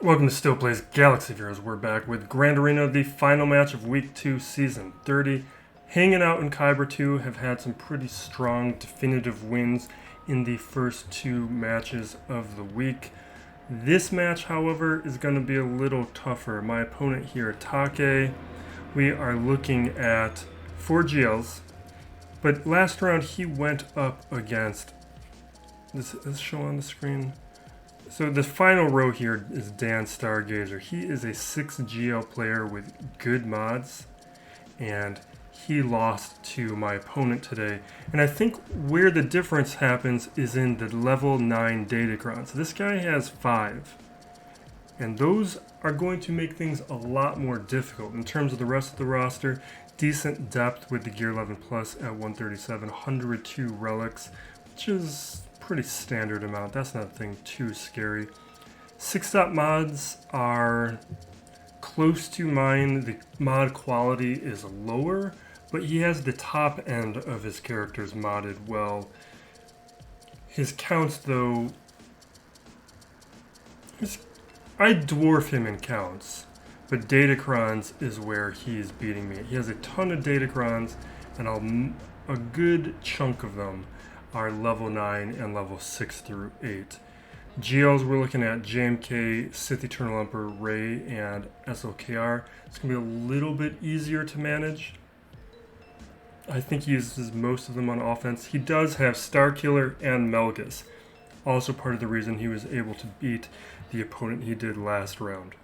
Welcome to Still Plays Galaxy Heroes. We're back with Grand Arena, the final match of Week 2, Season 30. Hanging out in Kyber 2 have had some pretty strong, definitive wins in the first two matches of the week. This match, however, is going to be a little tougher. My opponent here, Take, we are looking at 4 Geos, but last round he went up against... Does this show on the screen? So the final row here is Dan Stargazer. He is a 6 GL player with good mods, and he lost to my opponent today. And I think where the difference happens is in the level 9 Datacron. So this guy has 5, and those are going to make things a lot more difficult. In terms of the rest of the roster, decent depth with the Gear 11 Plus at 137, 102 relics, which is pretty standard amount. That's nothing too scary. 6-dot mods are close to mine. The mod quality is lower, but he has the top end of his characters modded well. His counts, though, I dwarf him in counts, but Datacrons is where he's beating me. He has a ton of Datacrons, and a good chunk of them are level 9 and level 6 through 8. GLs, we're looking at JMK, Sith Eternal Emperor, Rey, and SLKR. It's going to be a little bit easier to manage. I think he uses most of them on offense. He does have Starkiller and Malgus. Also part of the reason he was able to beat the opponent he did last round.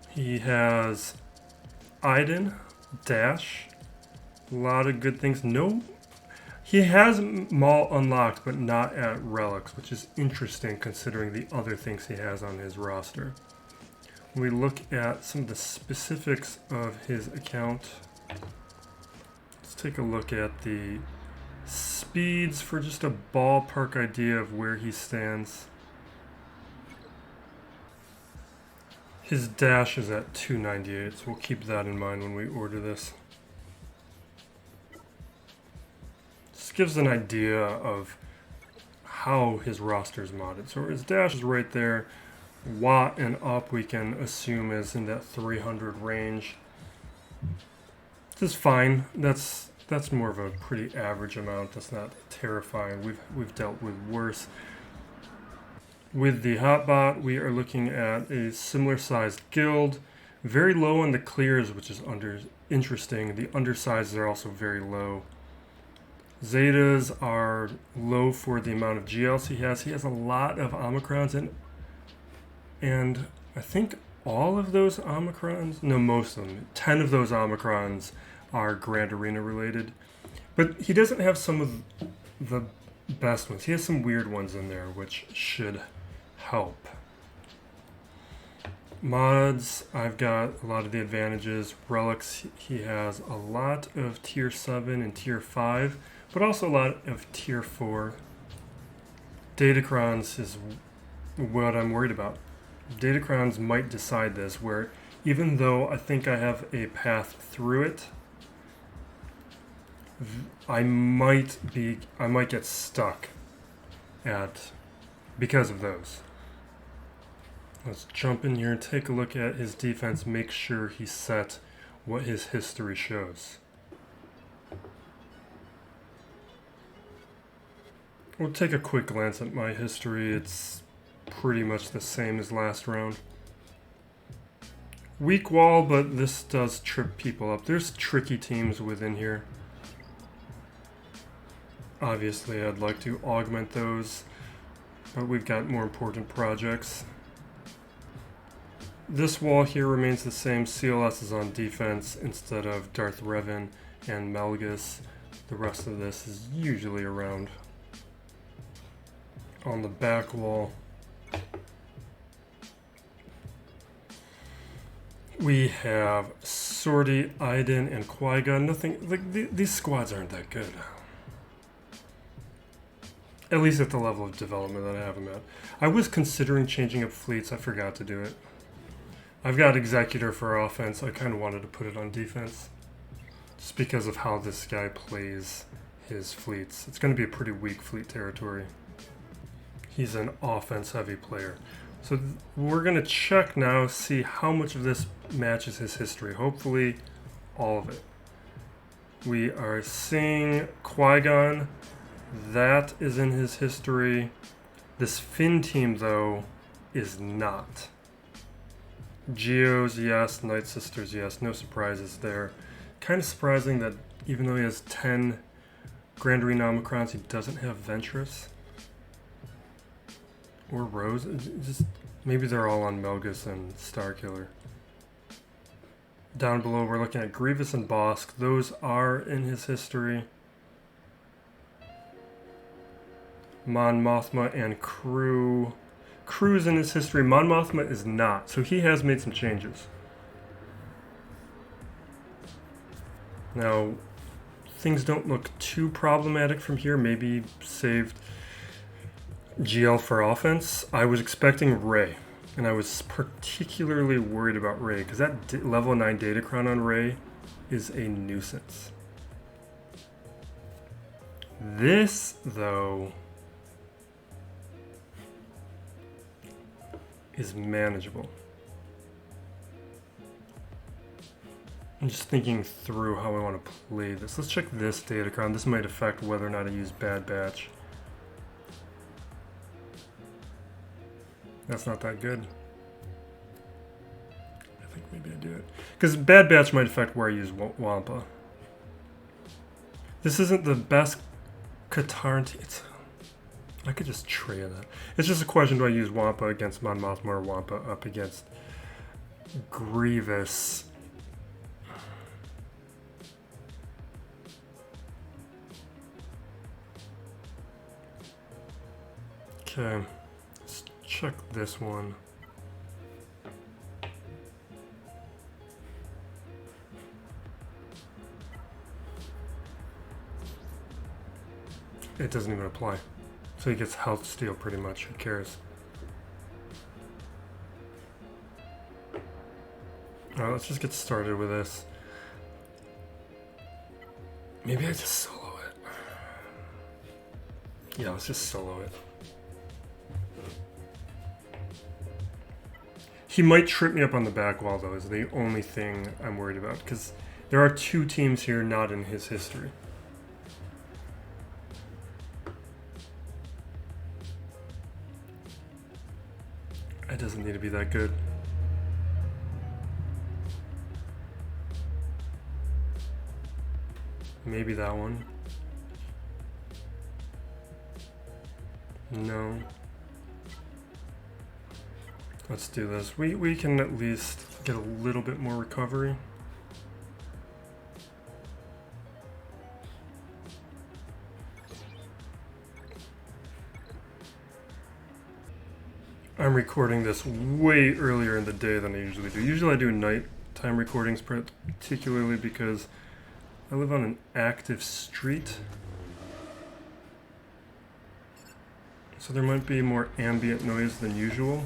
He has Iden, Dash, a lot of good things. No, he has Maul unlocked, but not at relics, which is interesting considering the other things he has on his roster. When we look at some of the specifics of his account, let's take a look at the speeds for just a ballpark idea of where he stands. His dash is at 298, so we'll keep that in mind when we order this. Gives an idea of how his roster is modded. So his dash is right there. Watt and up we can assume is in that 300 range. This is fine. That's more of a pretty average amount. That's not terrifying. We've dealt with worse. With the Hotbot, we are looking at a similar sized guild. Very low on the clears, which is interesting. The undersizes are also very low. Zetas are low for the amount of GLs he has. He has a lot of Omicrons, and I think all of those Omicrons, no, most of them, 10 of those Omicrons are Grand Arena related. But he doesn't have some of the best ones. He has some weird ones in there, which should help. Mods, I've got a lot of the advantages. Relics, he has a lot of tier 7 and tier 5. But also a lot of tier 4. Datacrons is what I'm worried about. Datacrons might decide this, where even though I think I have a path through it, I might get stuck because of those. Let's jump in here and take a look at his defense, make sure he's set what his history shows. We'll take a quick glance at my history. It's pretty much the same as last round. Weak wall, but this does trip people up. There's tricky teams within here. Obviously, I'd like to augment those, but we've got more important projects. This wall here remains the same. CLS is on defense instead of Darth Revan and Malgus. The rest of this is usually around. On the back wall, we have Sortie, Iden, and Qui-Gon. Nothing, like these squads aren't that good. At least at the level of development that I have them at. I was considering changing up fleets. I forgot to do it. I've got Executor for offense. I kind of wanted to put it on defense, just because of how this guy plays his fleets. It's going to be a pretty weak fleet territory. He's an offense-heavy player. So we're going to check now, see how much of this matches his history. Hopefully, all of it. We are seeing Qui-Gon. That is in his history. This Finn team, though, is not. Geos, yes. Night Sisters, yes. No surprises there. Kind of surprising that even though he has 10 Grand Arena Omicrons, he doesn't have Ventress. Or Rose. Just maybe they're all on Malgus and Starkiller. Down below, we're looking at Grievous and Bossk. Those are in his history. Mon Mothma and Crew. Crew's in his history. Mon Mothma is not. So he has made some changes. Now, things don't look too problematic from here. Maybe saved GL for offense. I was expecting Rey, and I was particularly worried about Rey because that level 9 Datacron on Rey is a nuisance. This, though, is manageable. I'm just thinking through how I want to play this. Let's check this Datacron. This might affect whether or not I use Bad Batch. That's not that good. I think maybe I do it. Because Bad Batch might affect where I use Wampa. This isn't the best Katarn. I could just Traya that. It's just a question, do I use Wampa against Mon Mothma or Wampa up against Grievous? Okay, let's check this one. It doesn't even apply. So he gets health steal pretty much. Who cares? Alright, let's just get started with this. Maybe I just solo it. Yeah, let's just solo it. He might trip me up on the back wall, though, is the only thing I'm worried about. Because there are two teams here not in his history. It doesn't need to be that good. Maybe that one. No. Let's do this. We can at least get a little bit more recovery. I'm recording this way earlier in the day than I usually do. Usually I do nighttime recordings, particularly because I live on an active street. So there might be more ambient noise than usual.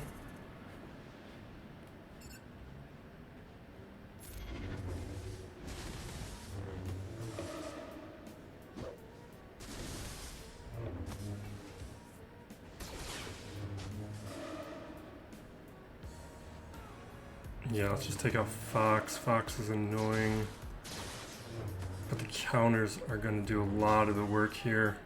Yeah, let's just take out Fox. Fox is annoying. But the counters are going to do a lot of the work here.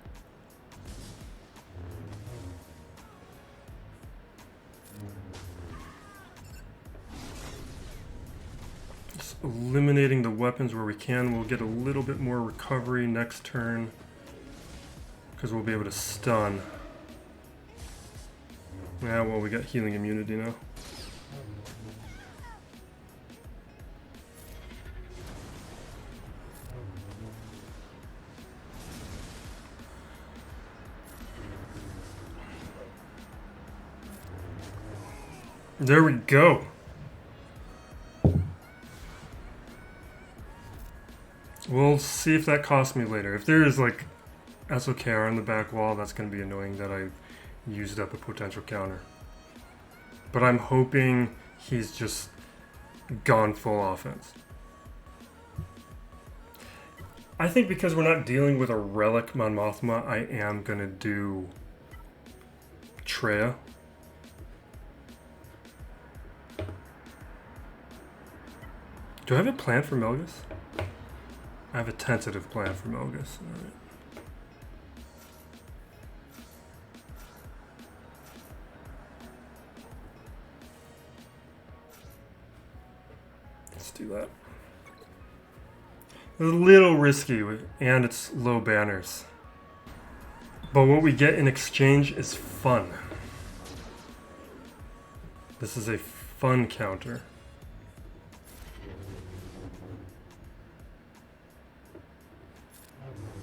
Just eliminating the weapons where we can. We'll get a little bit more recovery next turn. Because we'll be able to stun. Yeah, well, we got healing immunity now. There we go. We'll see if that costs me later. If there is like SOKR on the back wall, that's going to be annoying that I've used up a potential counter. But I'm hoping he's just gone full offense. I think because we're not dealing with a relic Mon Mothma, I am going to do Traya. Do I have a plan for Malgus? I have a tentative plan for Malgus. Alright. Let's do that. It's a little risky, and it's low banners. But what we get in exchange is fun. This is a fun counter.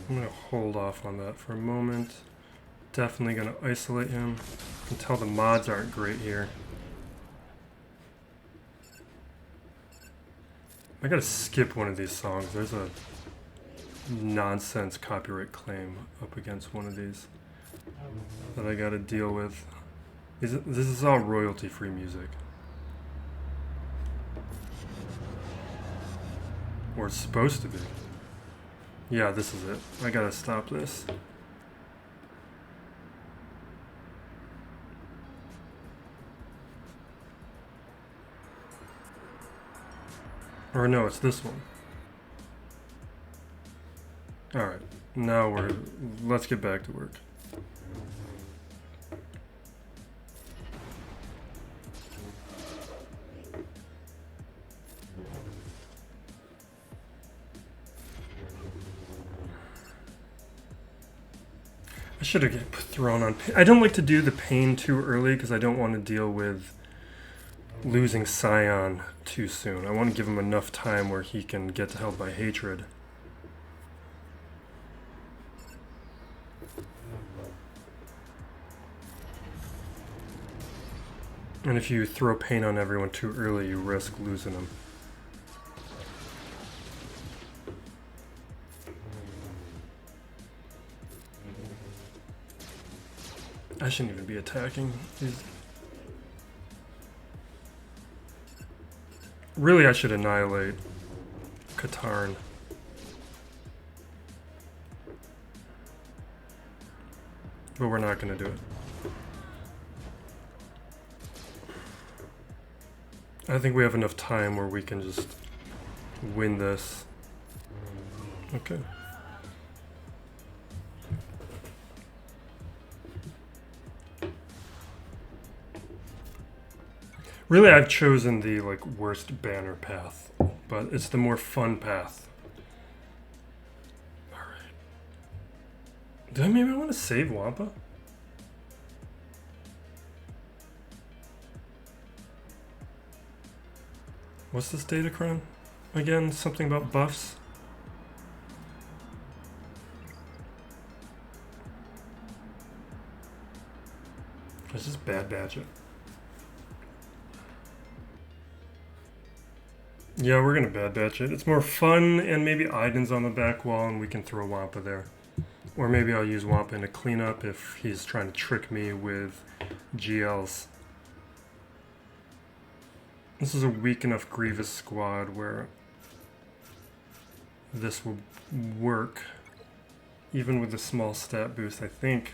I'm going to hold off on that for a moment. Definitely going to isolate him. You can tell the mods aren't great here. I gotta skip one of these songs. There's a nonsense copyright claim up against one of these that I gotta deal with. This is all royalty-free music. Or it's supposed to be. Yeah, this is it. I gotta stop this. Or no, it's this one. Alright, now let's get back to work. I should have thrown on pain. I don't like to do the pain too early because I don't want to deal with losing Scion too soon. I want to give him enough time where he can get held by hatred. And if you throw pain on everyone too early, you risk losing them. I shouldn't even be attacking. Really, I should annihilate Katarn. But we're not going to do it. I think we have enough time where we can just win this. Okay. Really, I've chosen the worst banner path, but it's the more fun path. All right. Do I maybe want to save Wampa? What's this datacron? Again, something about buffs? Let's just bad batch it. Yeah, we're gonna bad batch it. It's more fun, and maybe Aiden's on the back wall and we can throw Wampa there. Or maybe I'll use Wampa in a cleanup if he's trying to trick me with GLs. This is a weak enough Grievous squad where this will work, even with a small stat boost, I think.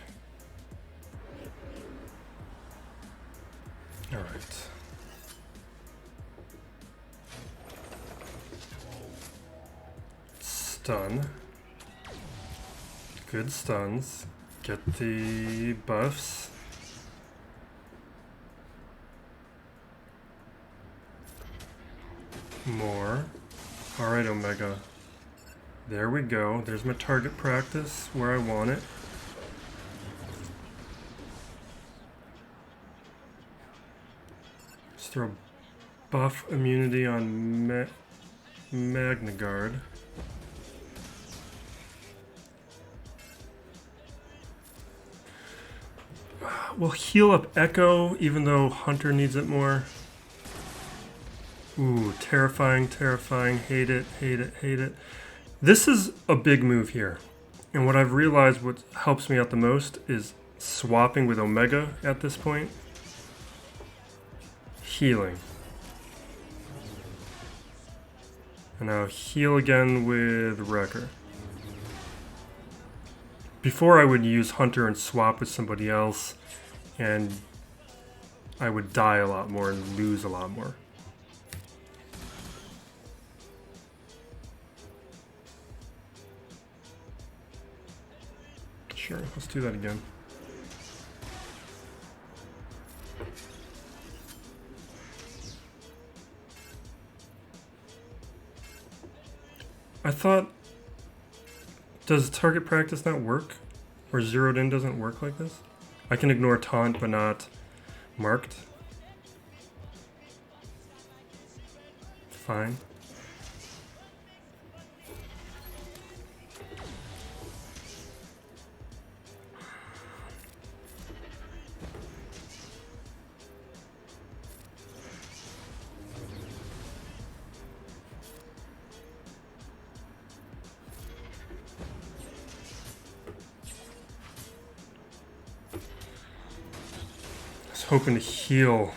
Alright. Stun. Good stuns. Get the buffs. More. Alright, Omega. There we go. There's my target practice where I want it. Let's throw buff immunity on Magna Guard. We'll heal up Echo, even though Hunter needs it more. Ooh, terrifying, terrifying. Hate it, hate it, hate it. This is a big move here. And what I've realized what helps me out the most is swapping with Omega at this point. Healing. And now heal again with Wrecker. Before I would use Hunter and swap with somebody else. and I would die a lot more and lose a lot more. Sure, let's do that again. I thought, does target practice not work? Or zeroed in doesn't work like this? I can ignore taunt but not marked. Fine. Hoping to heal.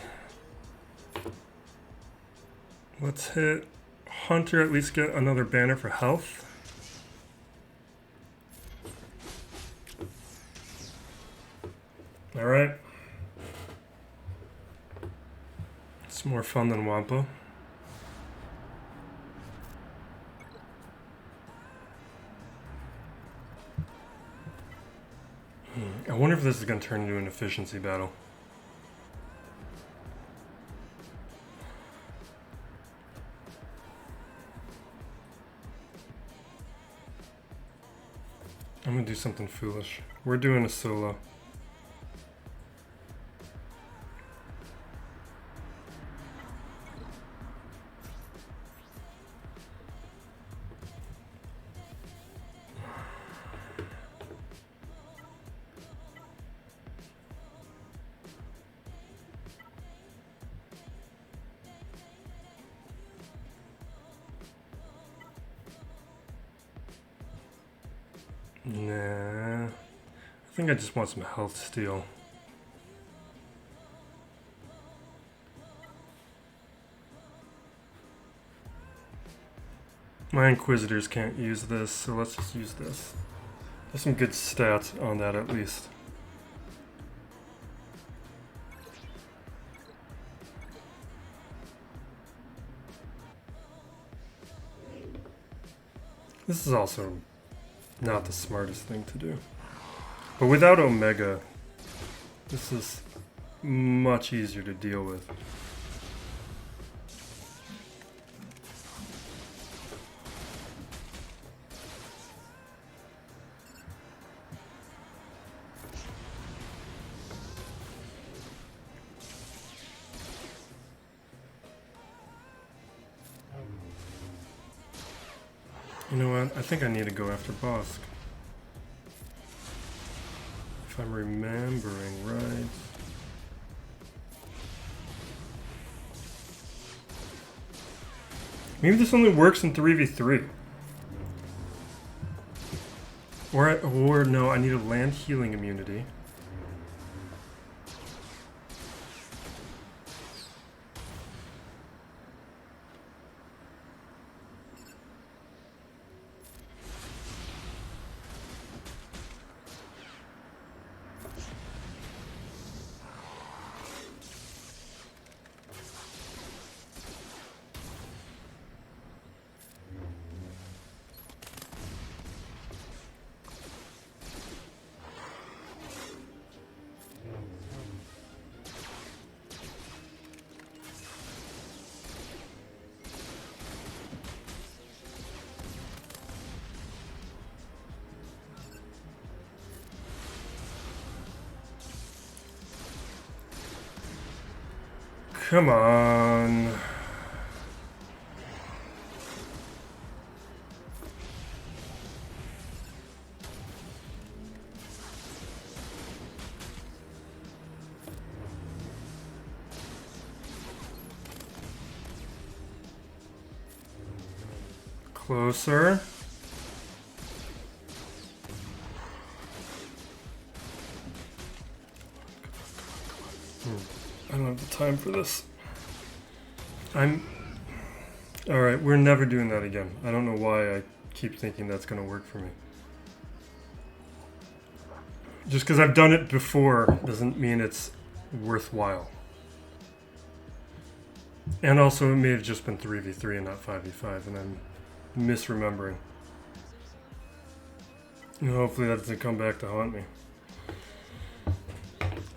Let's hit Hunter, at least get another banner for health. Alright. It's more fun than Wampa. I wonder if this is going to turn into an efficiency battle. I'm gonna do something foolish. We're doing a solo. Nah, I think I just want some health steal. My Inquisitors can't use this, so let's just use this. There's some good stats on that at least. This is also not the smartest thing to do. But without Omega, this is much easier to deal with. You know what? I think I need to go after Bossk. If I'm remembering right. Maybe this only works in 3v3. Or no, I need a land healing immunity. Come on. Closer. I don't have the time for this. Alright, we're never doing that again. I don't know why I keep thinking that's going to work for me. Just because I've done it before doesn't mean it's worthwhile. And also, it may have just been 3v3 and not 5v5, and I'm misremembering. And hopefully that doesn't come back to haunt me.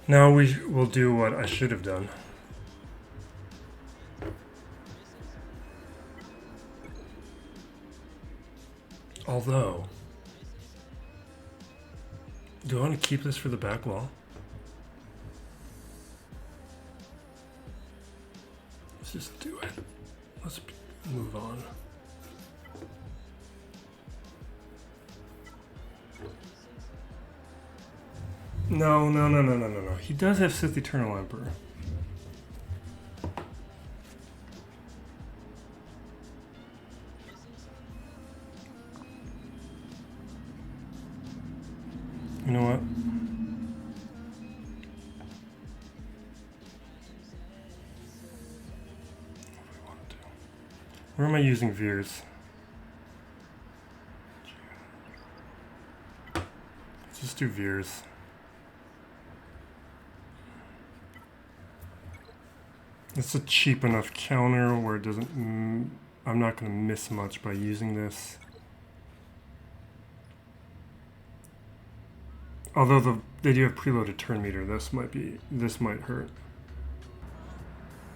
Now we will do what I should have done. Although, do I want to keep this for the back wall? Let's just do it. Let's move on. No. He does have Sith Eternal Emperor. You know what? Where am I using Veers? Let's just do Veers. It's a cheap enough counter where it doesn't... I'm not going to miss much by using this. Although they do have preloaded turn meter, this might hurt.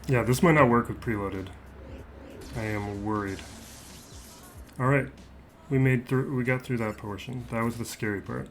Yeah, this might not work with preloaded. I am worried. All right, we got through that portion. That was the scary part.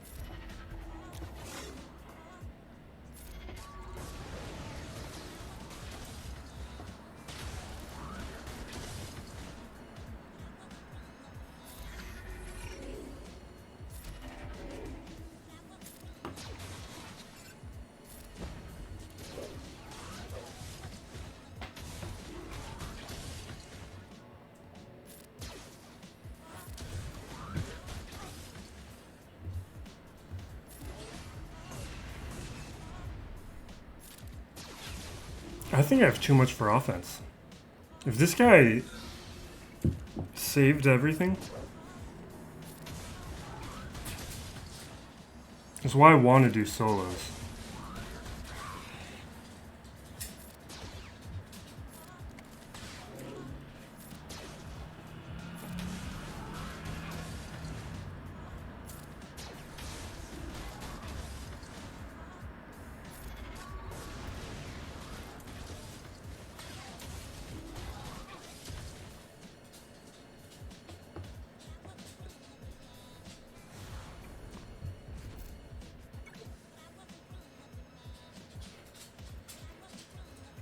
I think I have too much for offense. If this guy saved everything, that's why I want to do solos.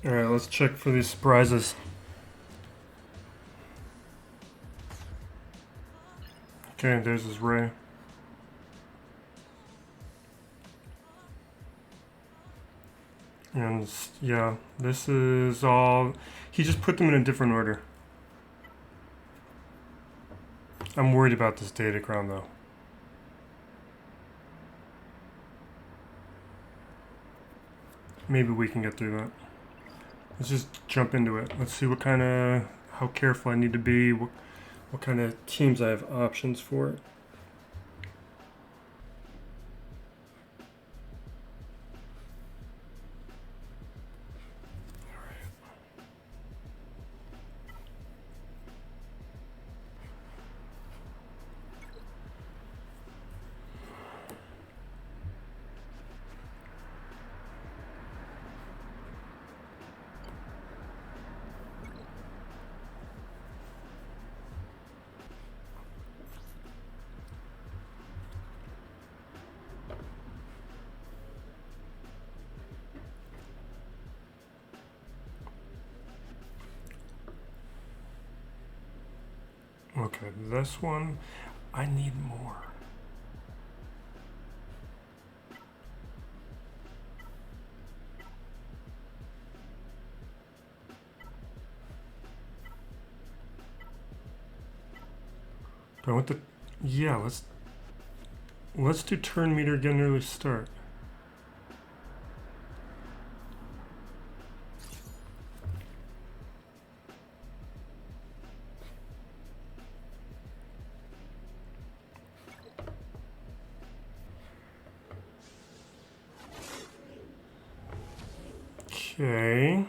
Alright, let's check for these surprises. Okay, there's his ray. And yeah, this is all... He just put them in a different order. I'm worried about this data crown though. Maybe we can get through that. Let's just jump into it. Let's see how careful I need to be, what kind of teams I have options for. Okay, this one, I need more. Do I want the... Yeah, let's do turn meter again, early start. Okay.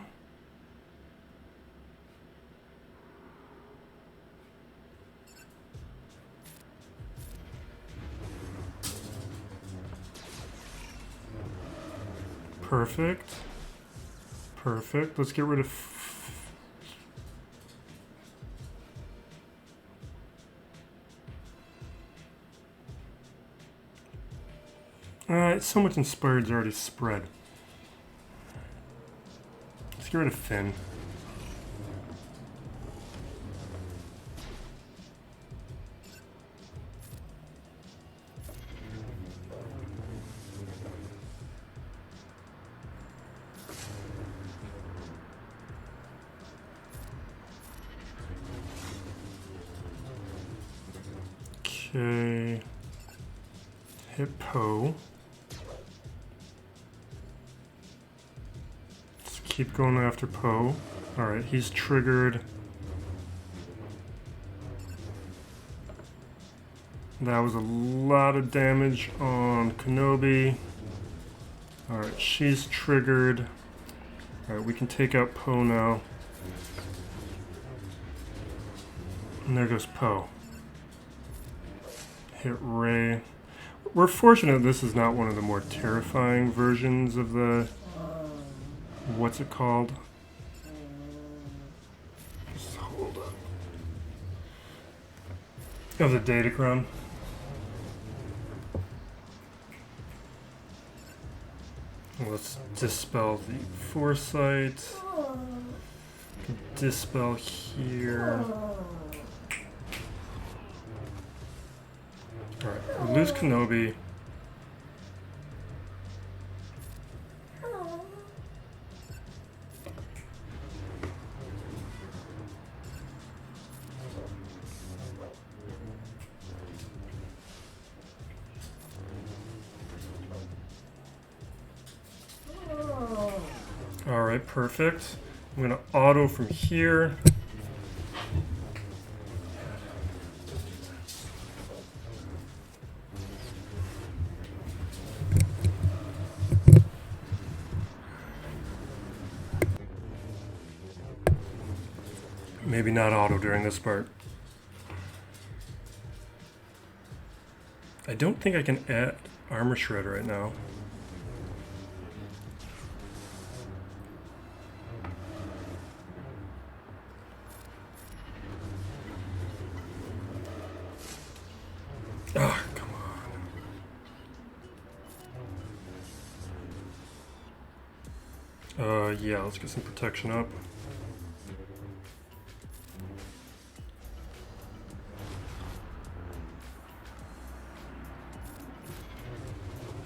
Perfect. Perfect. Let's get rid of... so much Inspired's already spread. Let's get rid of Finn. Okay. Hit Poe. Let's keep going after Poe. Alright, he's triggered. That was a lot of damage on Kenobi. Alright, she's triggered. Alright, we can take out Poe now. And there goes Poe. Hit Rey. We're fortunate this is not one of the more terrifying versions of the... What's it called? Just hold up. Of the Datacron. Let's dispel the Foresight. Dispel here. Alright, we lose Kenobi. Alright, perfect. I'm gonna auto from here. Maybe not auto during this part. I don't think I can add Armor Shred right now. Ah, come on. Yeah, let's get some protection up.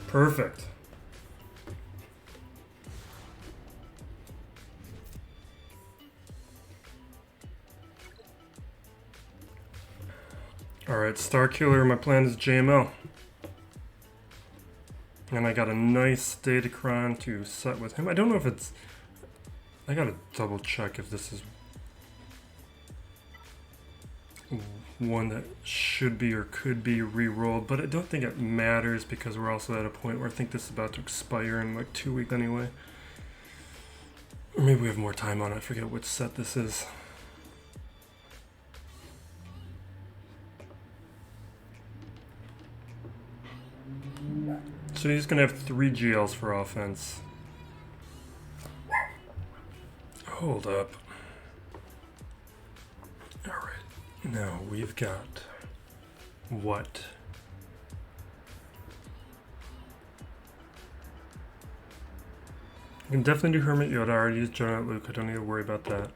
Perfect. Alright, Starkiller, my plan is JML. And I got a nice Datacron to set with him. I don't know if it's... I gotta double check if this is one that should be or could be re-rolled, but I don't think it matters because we're also at a point where I think this is about to expire in like 2 weeks anyway. Or maybe we have more time on it, I forget which set this is. So he's gonna have 3 GLs for offense. Hold up. Alright, now we've got what? We can definitely do Hermit Yoda. I already used Giant Luke, I don't need to worry about that.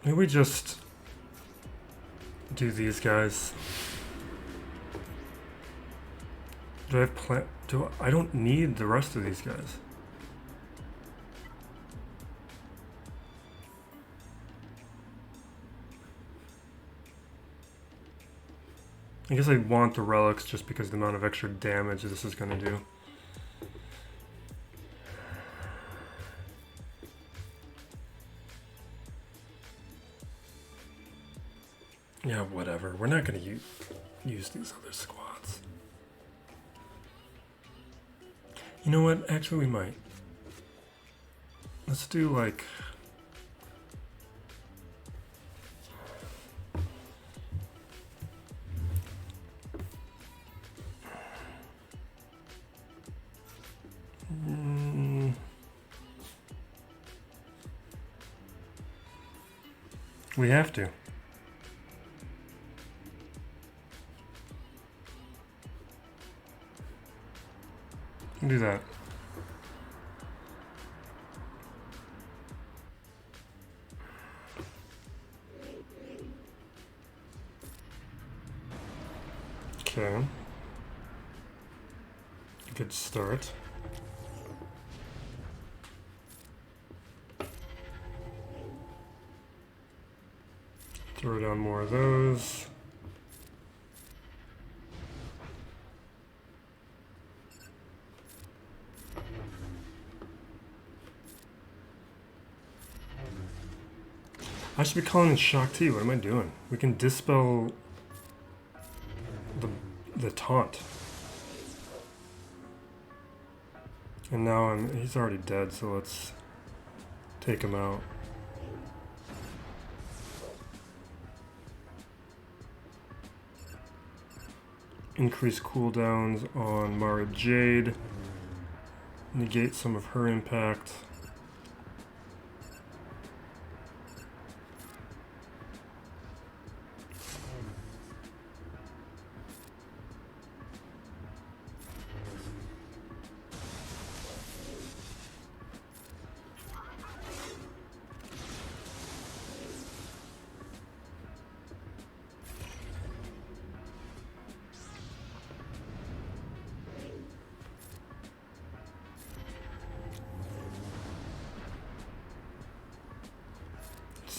Maybe we just do these guys. Do I have I don't need the rest of these guys. I guess I want the relics just because of the amount of extra damage this is going to do. Yeah, whatever. We're not going to use these other squads. You know what? Actually, we might. Let's do like... We have to. Do that. Okay. Good start. Throw down more of those. I should be calling in Shock T. What am I doing? We can dispel the taunt. And now he's already dead, so let's take him out. Increase cooldowns on Mara Jade. Negate some of her impact.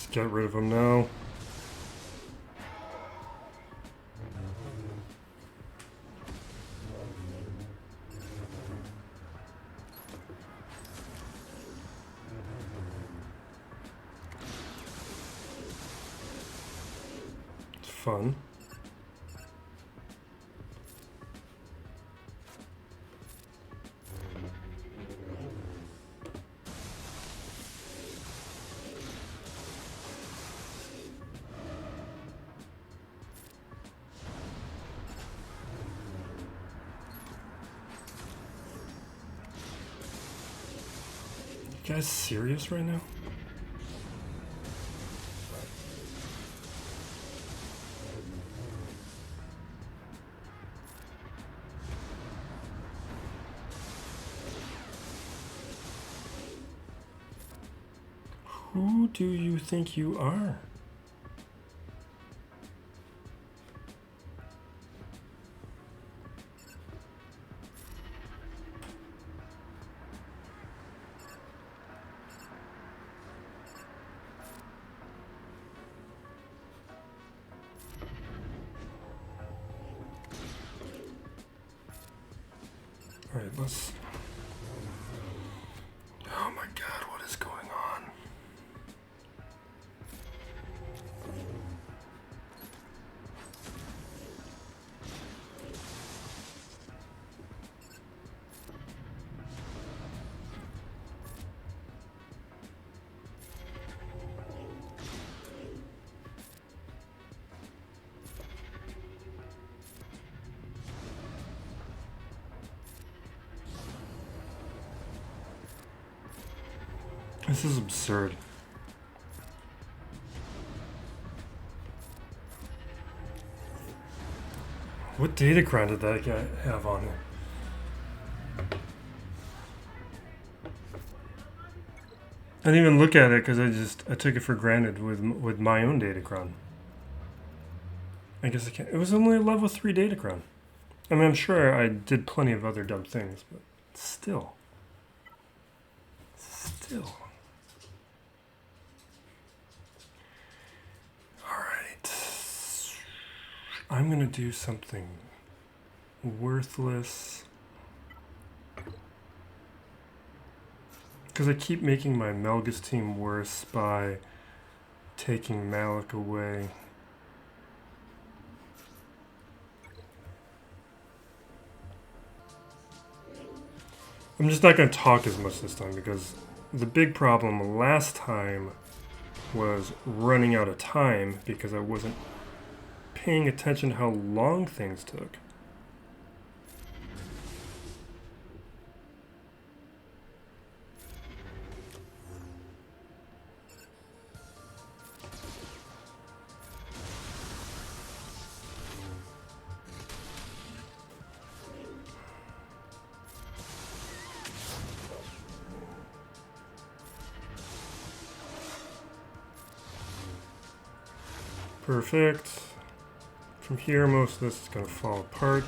Get rid of him now. It's fun. You guys serious right now? Who do you think you are? Alright, let's... Oh my god, what is going on? This is absurd. What datacron did that guy have on him? I didn't even look at it because I took it for granted with my own datacron. I guess I can't. It was only a level 3 datacron. I mean, I'm sure I did plenty of other dumb things, but still. I'm gonna do something worthless because I keep making my Malgus team worse by taking Malak away. I'm just not gonna talk as much this time because The big problem last time was running out of time because I wasn't paying attention to how long things took. Perfect. From here, most of this is going to fall apart.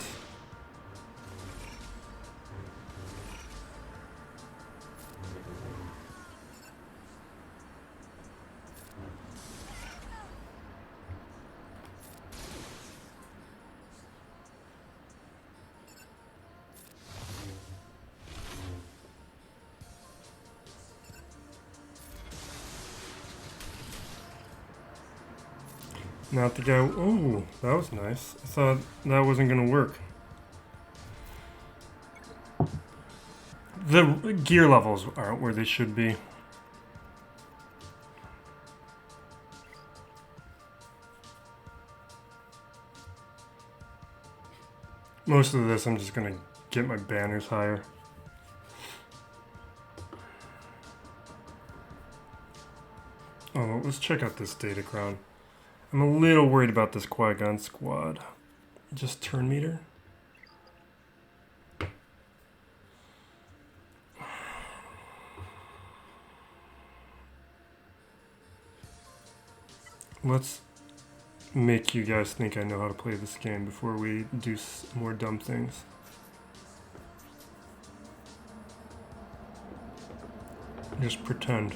Not the guy. Oh, that was nice. I thought that wasn't going to work. The gear levels aren't where they should be. Most of this, I'm just going to get my banners higher. Oh, let's check out this data crown. I'm a little worried about this Qui-Gon squad. Just turn meter. Let's make you guys think I know how to play this game before we do more dumb things. Just pretend.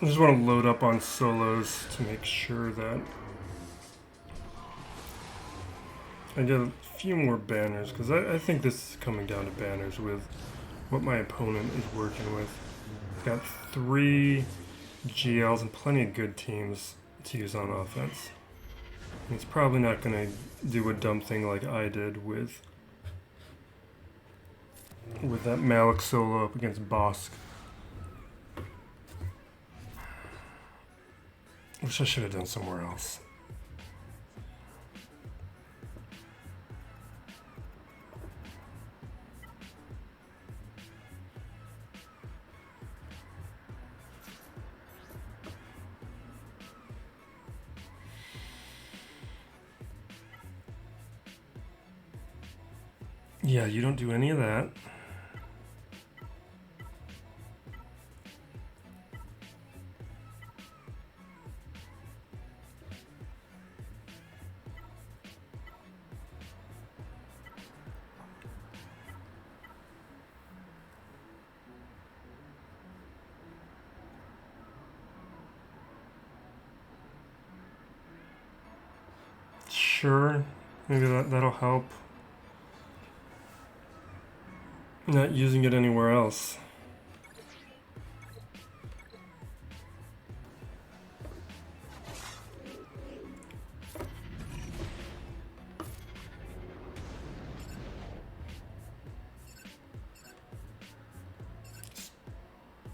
I just want to load up on solos to make sure that I get a few more banners, because I think this is coming down to banners with what my opponent is working with. Got 3 GLs and plenty of good teams to use on offense. And it's probably not going to do a dumb thing like I did with that Malak solo up against Bossk. Which I should have done somewhere else. Yeah, you don't do any of that. Sure, maybe that'll help. Not using it anywhere else.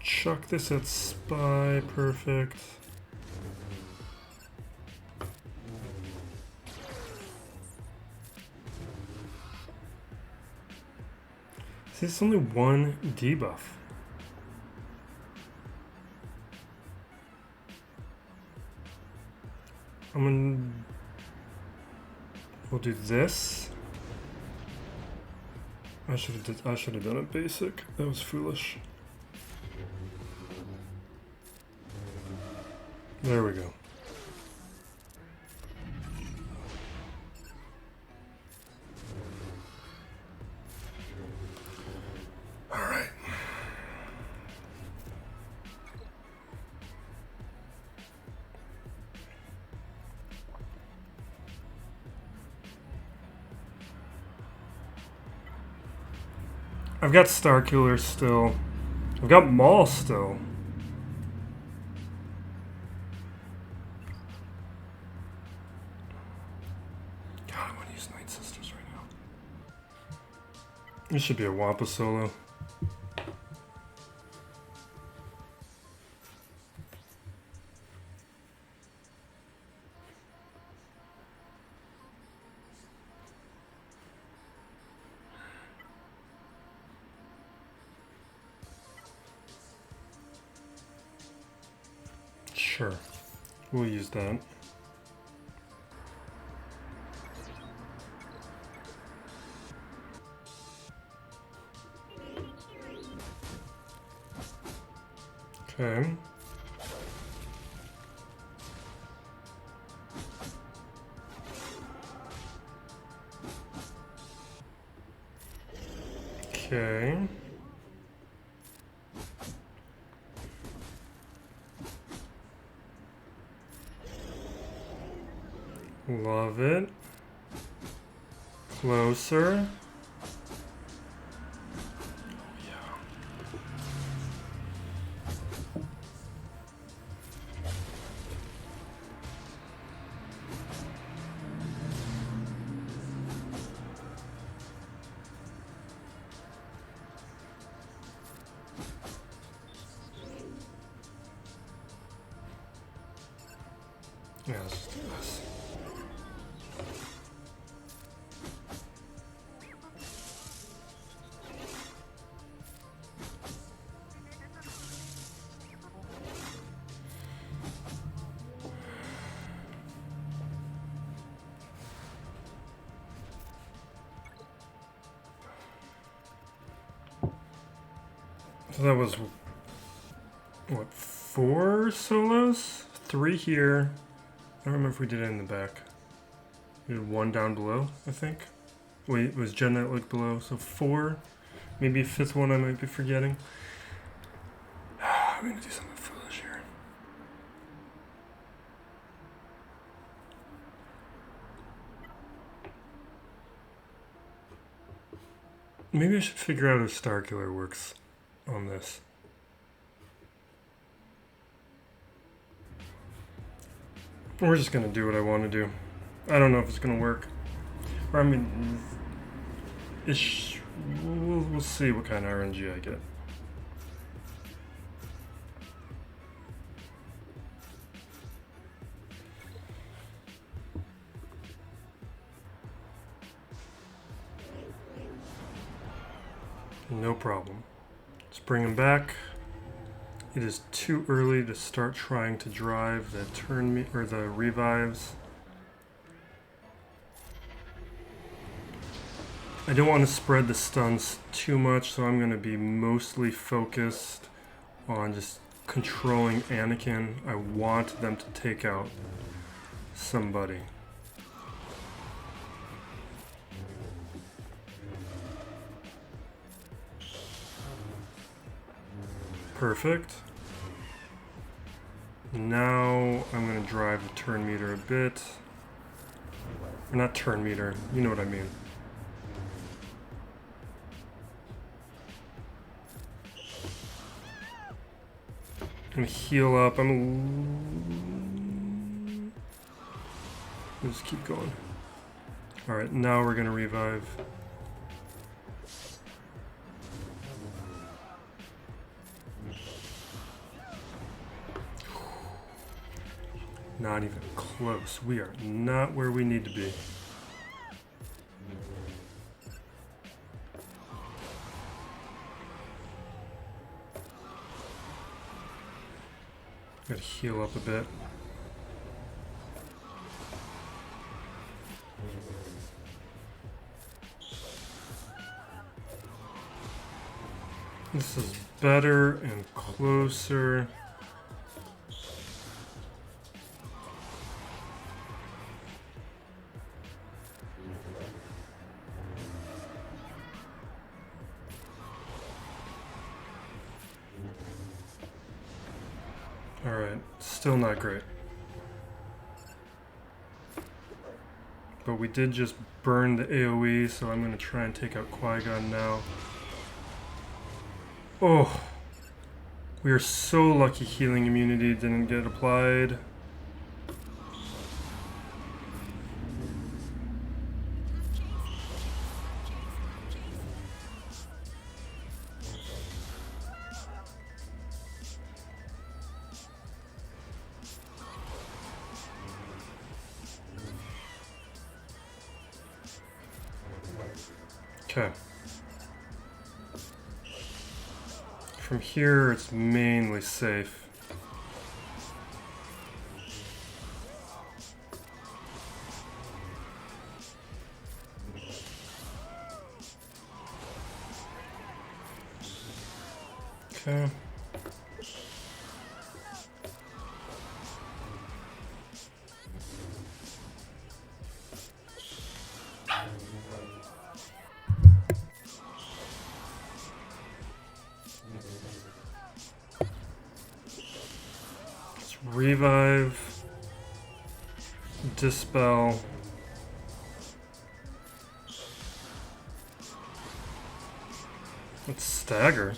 Chuck this at spy, perfect. See, it's only 1 debuff. We'll do this. I should have done it basic. That was foolish. There we go. I've got Starkiller still. I've got Maul still. God, I want to use Night Sisters right now. This should be a Wampa solo. Sure, we'll use that. Okay. Okay. Love it. Closer. Yeah, let's just do this. So that was, what, 4 solos? 3 here. I don't remember if we did it in the back. We did 1 down below, I think. Wait, was Gen that looked below? So 4. Maybe a 5th one I might be forgetting. I'm gonna do something foolish here. Maybe I should figure out if Starkiller works on this. We're just gonna do what I want to do. I don't know if it's gonna work. Or I mean, we'll see what kind of RNG I get. No problem. Let's bring him back. It is too early to start trying to drive the the revives. I don't want to spread the stuns too much, so I'm going to be mostly focused on just controlling Anakin. I want them to take out somebody. Perfect. Now I'm going to drive the turn meter a bit. Or not turn meter, you know what I mean. I'm going to heal up. We'll just keep going. Alright, now we're going to revive. Not even close. We are not where we need to be. Gotta heal up a bit. This is better and closer. Alright, still not great. But we did just burn the AoE, so I'm going to try and take out Qui-Gon now. Oh, we are so lucky healing immunity didn't get applied. Okay. From here, it's mainly safe. Okay. Let's revive, dispel. Let's stagger.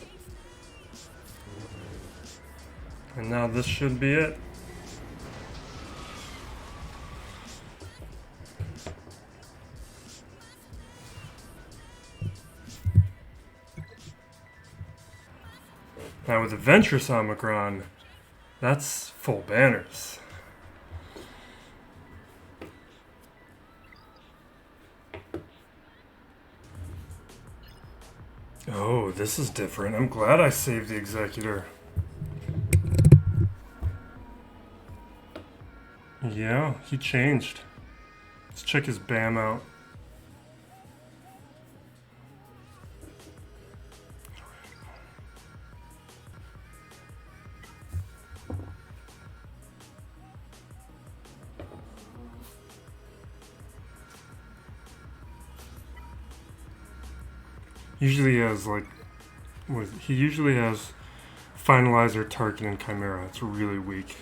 And now this should be it. Now with Adventurous Omicron, that's full banners. Oh, this is different. I'm glad I saved the Executor. Yeah, he changed. Let's check his BAM out. Usually he has like, he usually has Finalizer, Tarkin, and Chimera. It's really weak.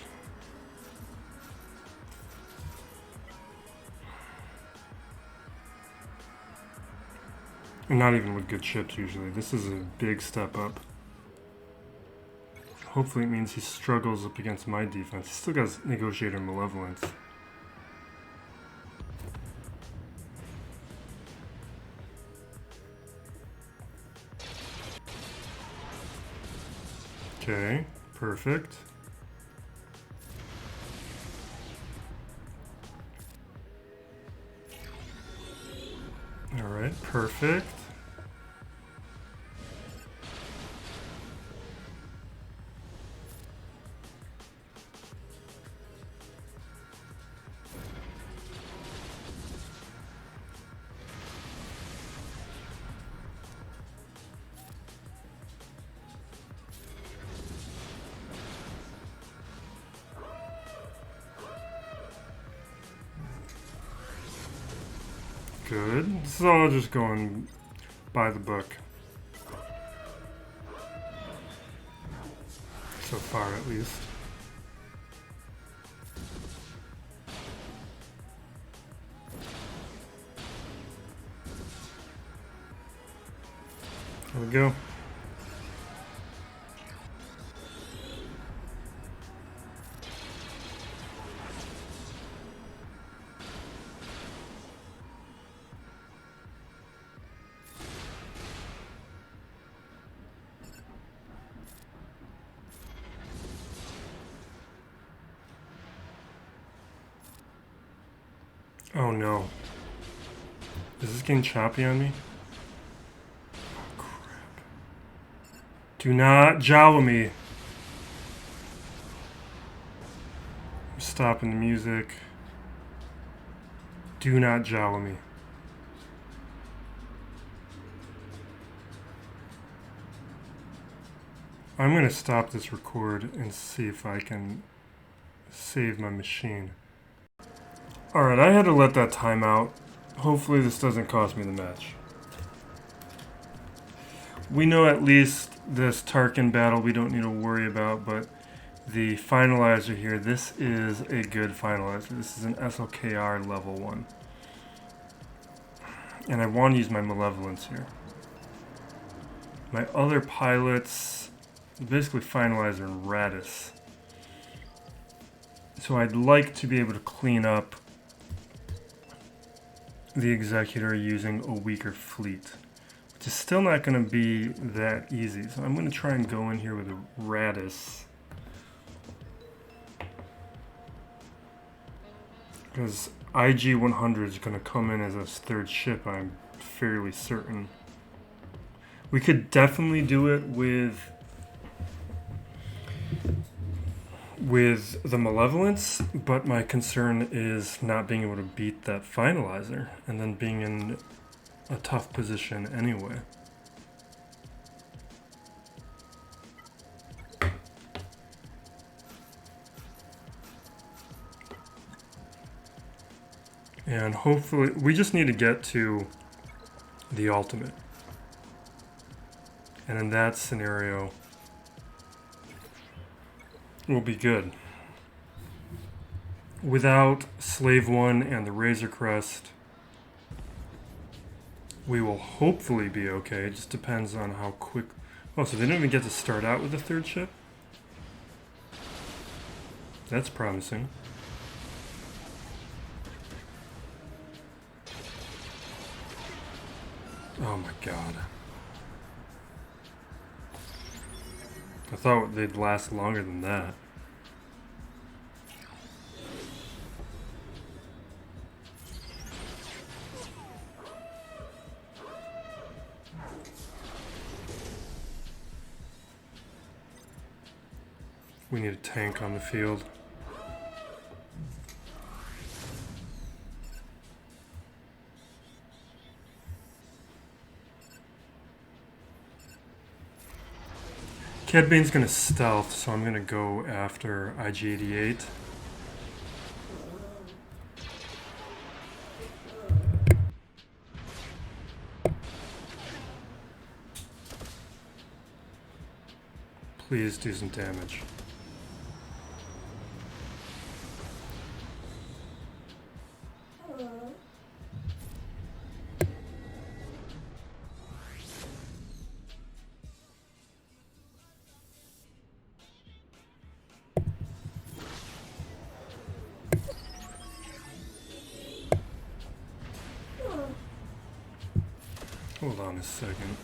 And not even with good ships usually. This is a big step up. Hopefully it means he struggles up against my defense. He still got Negotiator Malevolence. Okay, perfect. Alright, perfect. Good. This is all just going by the book. So far, at least. There we go. Oh no. Is this getting choppy on me? Oh crap. Do not Jawa me. I'm stopping the music. Do not Jawa me. I'm gonna stop this record and see if I can save my machine. Alright, I had to let that time out. Hopefully this doesn't cost me the match. We know at least this Tarkin battle we don't need to worry about, but the Finalizer here, this is a good Finalizer. This is an SLKR level 1. And I want to use my Malevolence here. My other pilots, basically Finalizer and Raddus. So I'd like to be able to clean up the Executor using a weaker fleet, which is still not going to be that easy. So I'm going to try and go in here with a Raddus, because IG-100 is going to come in as a third ship, I'm fairly certain. We could definitely do it with the Malevolence, but my concern is not being able to beat that Finalizer and then being in a tough position anyway. And hopefully, we just need to get to the ultimate. And in that scenario, we'll be good. Without Slave 1 and the Razor Crest, we will hopefully be okay. It just depends on how quick... Oh, so they didn't even get to start out with the third ship? That's promising. Oh my god. I thought they'd last longer than that. We need a tank on the field. Cad Bane's gonna stealth, so I'm gonna go after IG-88. Please do some damage. Hold on a second.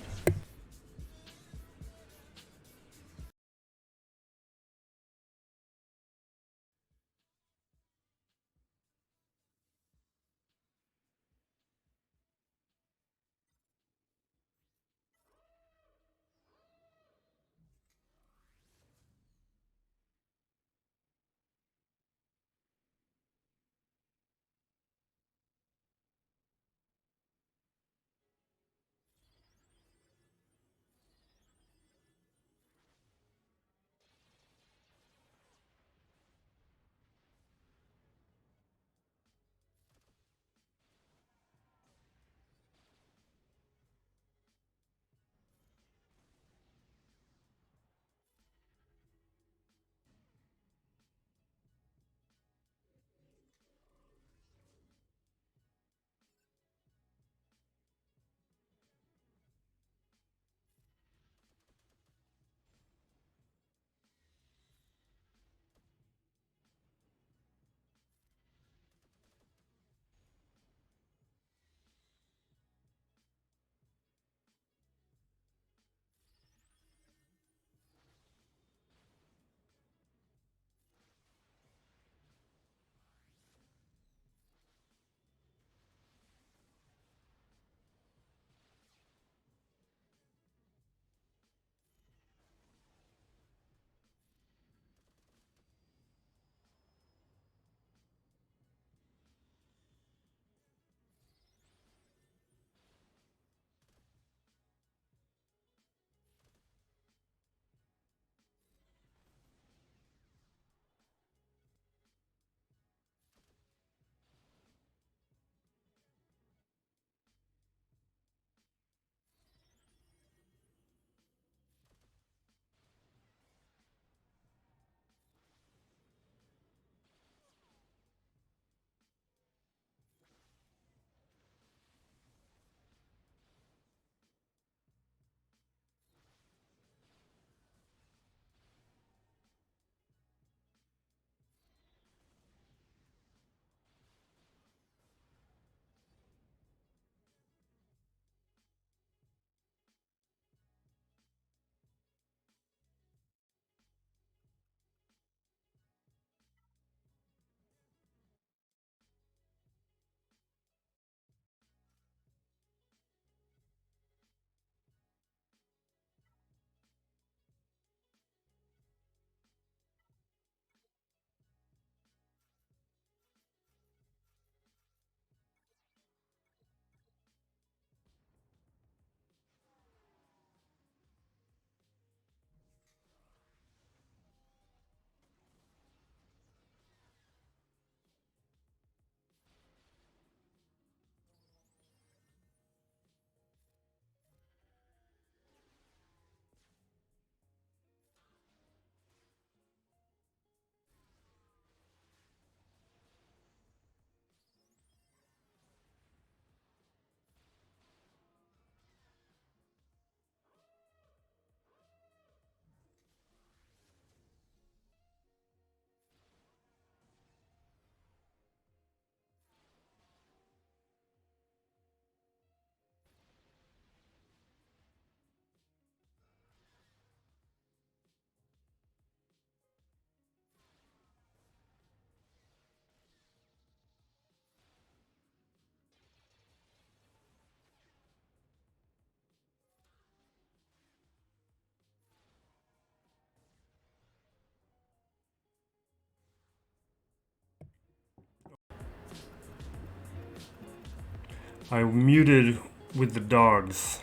I muted with the dogs.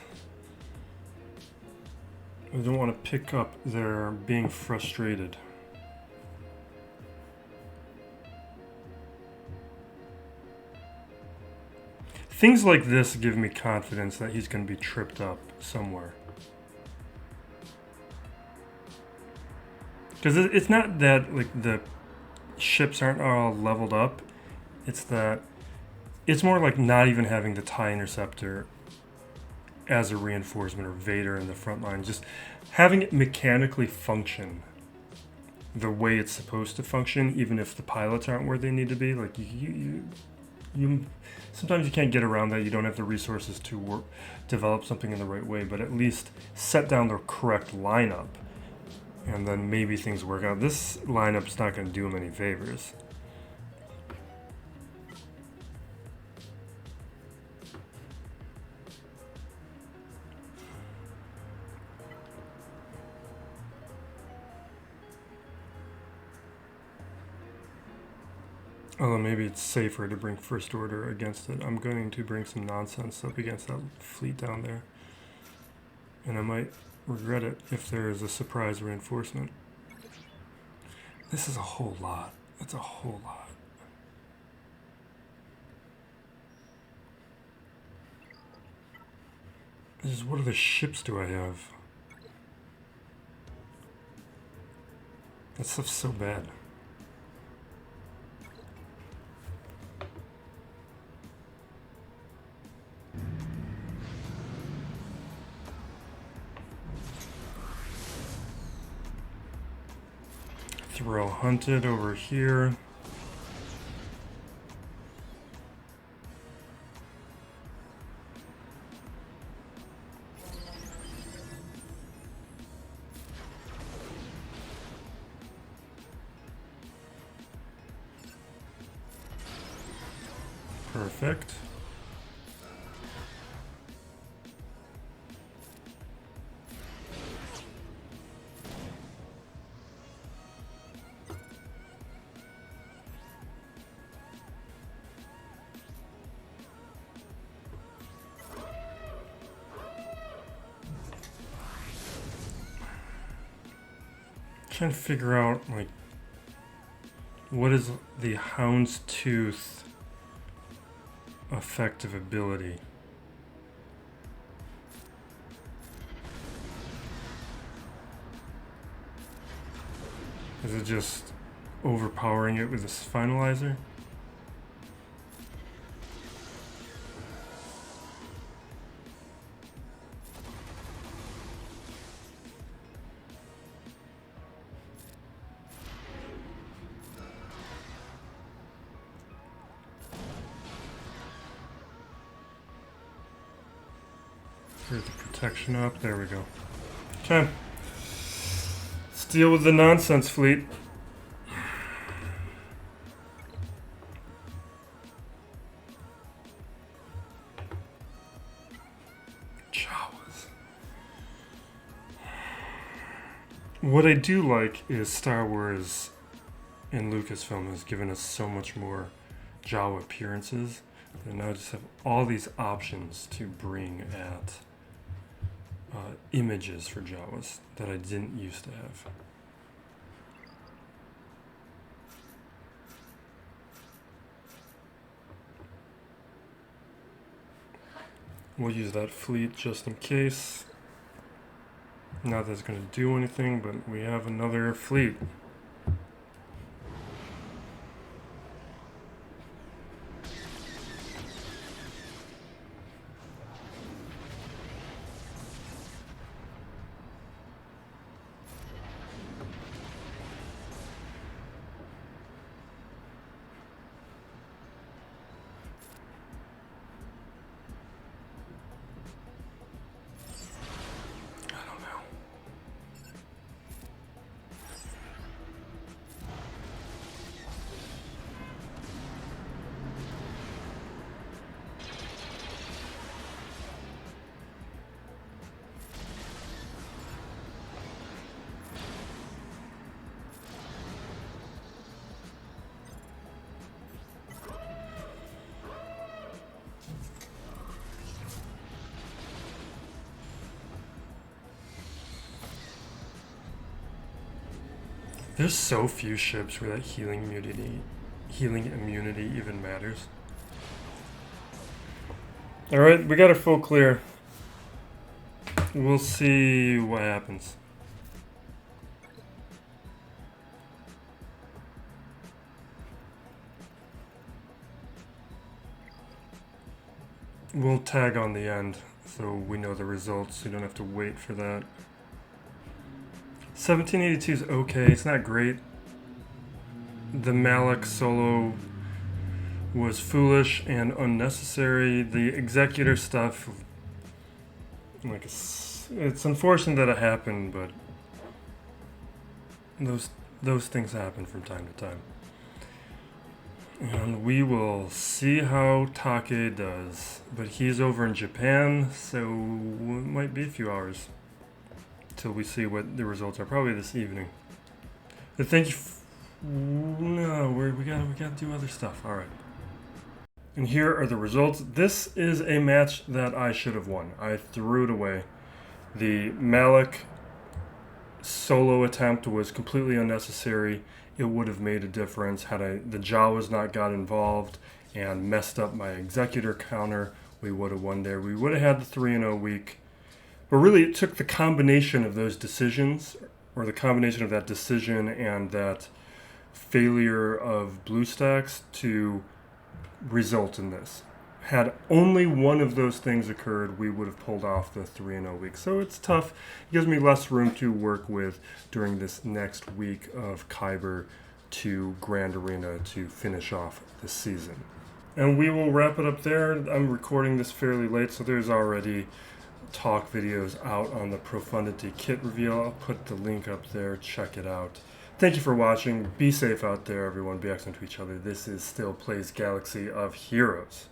I don't want to pick up their being frustrated. Things like this give me confidence that he's going to be tripped up somewhere. Because it's not that like the ships aren't all leveled up. It's that it's more like not even having the TIE Interceptor as a reinforcement or Vader in the front line. Just having it mechanically function the way it's supposed to function, even if the pilots aren't where they need to be. Like you sometimes you can't get around that. You don't have the resources to develop something in the right way, but at least set down the correct lineup, and then maybe things work out. This lineup's not going to do him any favors. Although maybe it's safer to bring First Order against it. I'm going to bring some nonsense up against that fleet down there. And I might regret it if there is a surprise reinforcement. This is a whole lot. That's a whole lot. This is, what other ships do I have? That stuff's so bad. Throw hunted over here. Perfect. Trying to figure out, like, what is the Houndstooth effective ability? Is it just overpowering it with this Finalizer? Get the protection up. There we go. Okay. Let's deal with the nonsense fleet. Jawas. What I do like is Star Wars and Lucasfilm has given us so much more Jawa appearances. And now I just have all these options to bring at images for Jawas that I didn't used to have. We'll use that fleet just in case. Not that it's going to do anything, but we have another fleet. There's so few ships where that healing immunity even matters. Alright, we got a full clear. We'll see what happens. We'll tag on the end so we know the results. You don't have to wait for that. 1782 is okay. It's not great. The Malak solo was foolish and unnecessary. The Executor stuff, like, it's unfortunate that it happened, but those things happen from time to time. And we will see how Take does. But he's over in Japan, so it might be a few hours till we see what the results are. Probably this evening. But thank you. No, we gotta do other stuff. All right. And here are the results. This is a match that I should have won. I threw it away. The Malak solo attempt was completely unnecessary. It would have made a difference had the Jawas not got involved and messed up my Executor counter. We would have won there. We would have had the 3-0 week. But really, it took the combination of those decisions, or the combination of that decision and that failure of BlueStacks to result in this. Had only one of those things occurred, we would have pulled off the 3-0 week. So it's tough. It gives me less room to work with during this next week of Kyber to Grand Arena to finish off the season. And we will wrap it up there. I'm recording this fairly late, so there's already talk videos out on the Profundity kit reveal. I'll put the link up there. Check it out. Thank you for watching. Be safe out there, everyone. Be excellent to each other. This is still Plays Galaxy of Heroes.